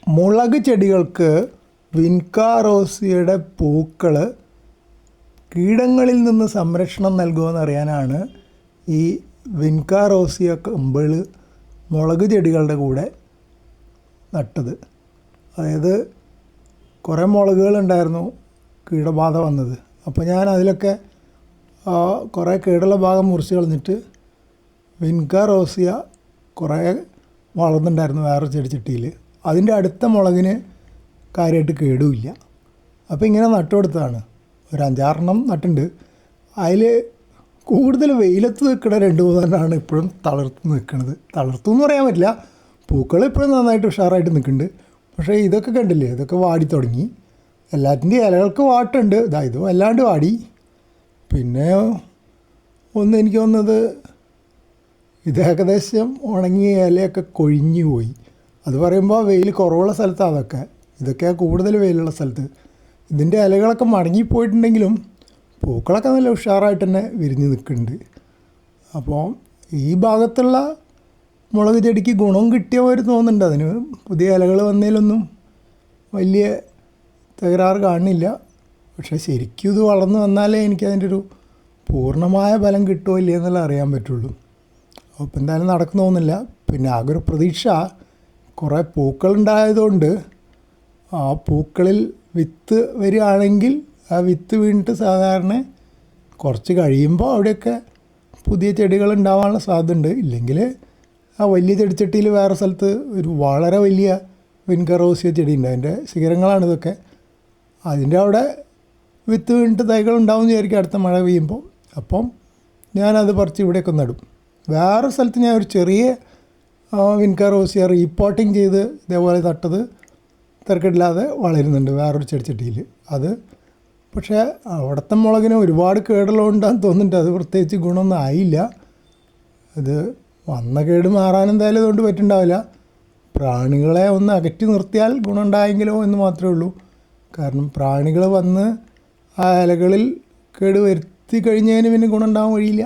മുളക് ചെടികൾക്ക് വിൻകാറോസിയുടെ പൂക്കൾ കീടങ്ങളിൽ നിന്ന് സംരക്ഷണം നൽകുമെന്ന് അറിയാനാണ് ഈ വിൻകാറോസിയ കമ്പിൾ മുളക് ചെടികളുടെ കൂടെ നട്ടത്. അതായത് കുറേ മുളകുകളുണ്ടായിരുന്നു കീടബാധ വന്നത്. അപ്പോൾ ഞാൻ അതിലൊക്കെ കുറേ കേടുള്ള ഭാഗം മുറിച്ച് കളഞ്ഞിട്ട് വിൻകാറോസിയ കുറേ വളർന്നുണ്ടായിരുന്നു വേറെ ചെടിച്ചട്ടിയിൽ. അതിൻ്റെ അടുത്ത മുളകിന് കാര്യമായിട്ട് കേടുമില്ല. അപ്പോൾ ഇങ്ങനെ നട്ടുകൊടുത്തതാണ്. ഒരു 5-6 നട്ടുണ്ട്. അതിൽ കൂടുതൽ വെയിലത്ത് നിൽക്കുന്ന 2-3 ഇപ്പോഴും തളർത്ത് നിൽക്കുന്നത്. തളർത്തു എന്ന് പറയാൻ പറ്റില്ല, പൂക്കൾ ഇപ്പോഴും നന്നായിട്ട് ഉഷാറായിട്ട് നിൽക്കുന്നുണ്ട്. പക്ഷേ ഇതൊക്കെ കണ്ടില്ലേ, ഇതൊക്കെ വാടി തുടങ്ങി. എല്ലാത്തിൻ്റെയും ഇലകൾക്ക് വാട്ടുണ്ട്. ഇത് വല്ലാണ്ട് വാടി. പിന്നെ എനിക്ക് തോന്നുന്നത് ഇത് ഏകദേശം ഉണങ്ങിയ ഇലയൊക്കെ കൊഴിഞ്ഞു പോയി. അത് പറയുമ്പോൾ വെയിൽ കുറവുള്ള സ്ഥലത്താണ് ഇതൊക്കെ കൂടുതൽ വെയിലുള്ള സ്ഥലത്ത്. ഇതിൻ്റെ ഇലകളൊക്കെ മടങ്ങിപ്പോയിട്ടുണ്ടെങ്കിലും പൂക്കളൊക്കെ നല്ല ഉഷാറായിട്ട് തന്നെ വിരിഞ്ഞ് നിൽക്കുന്നുണ്ട്. അപ്പോൾ ഈ ഭാഗത്തുള്ള മുളക് ചെടിക്ക് ഗുണം കിട്ടിയവർ തോന്നുന്നുണ്ട്. അതിന് പുതിയ ഇലകൾ വന്നതിലൊന്നും വലിയ തകരാറ് കാണുന്നില്ല. പക്ഷേ ശരിക്കും ഇത് വളർന്നു വന്നാലേ എനിക്കതിൻ്റെ ഒരു പൂർണ്ണമായ ഫലം കിട്ടുമോ ഇല്ല എന്നുള്ള അറിയാൻ പറ്റുള്ളൂ. അപ്പോൾ എന്തായാലും നടക്കുന്നു തോന്നുന്നില്ല. പിന്നെ ആകെ ഒരു പ്രതീക്ഷ, കുറേ പൂക്കളുണ്ടായതുകൊണ്ട് ആ പൂക്കളിൽ വിത്ത് വരികയാണെങ്കിൽ ആ വിത്ത് വീണിട്ട് സാധാരണ കുറച്ച് കഴിയുമ്പോൾ അവിടെയൊക്കെ പുതിയ ചെടികൾ ഉണ്ടാവാനുള്ള സാധ്യതയുണ്ട്. ഇല്ലെങ്കിൽ ആ വലിയ ചെടിച്ചട്ടിയിൽ വേറെ സ്ഥലത്ത് ഒരു വളരെ വലിയ വിൻകാറോസിയ ചെടിയുണ്ട്. അതിൻ്റെ ശിഖരങ്ങളാണിതൊക്കെ. അതിൻ്റെ അവിടെ വിത്ത് വീണിട്ട് തൈകൾ ഉണ്ടാവും വിചാരിക്കും അടുത്ത മഴ പെയ്യുമ്പോൾ. അപ്പം ഞാനത് പറിച്ച് ഇവിടെയൊക്കെ നടും. വേറെ സ്ഥലത്ത് ഞാൻ ഒരു ചെറിയ വിൻകാറോസിയ റീപോട്ടിങ് ചെയ്ത് ഇതേപോലെ നട്ടത് തിരക്കില്ലാതെ വളരുന്നുണ്ട് വേറൊരു ചെടിച്ചട്ടിയിൽ. അത് പക്ഷേ അവിടുത്തെ മുളകിന് ഒരുപാട് കേടുള്ളതുകൊണ്ടാന്ന് തോന്നുന്നുണ്ട്. അത് പ്രത്യേകിച്ച് ഗുണമൊന്നും ആയില്ല. ഇത് വന്ന കേട് മാറാൻ എന്തായാലും ഇതുകൊണ്ട് പറ്റുന്നുണ്ടാവില്ല. പ്രാണികളെ ഒന്ന് അകറ്റി നിർത്തിയാൽ ഗുണമുണ്ടായെങ്കിലോ എന്ന് മാത്രമേ ഉള്ളൂ. കാരണം പ്രാണികൾ വന്ന് ആ ഇലകളിൽ കേട് വരുത്തി കഴിഞ്ഞതിന് പിന്നെ ഗുണം ഉണ്ടാകാൻ വഴിയില്ല.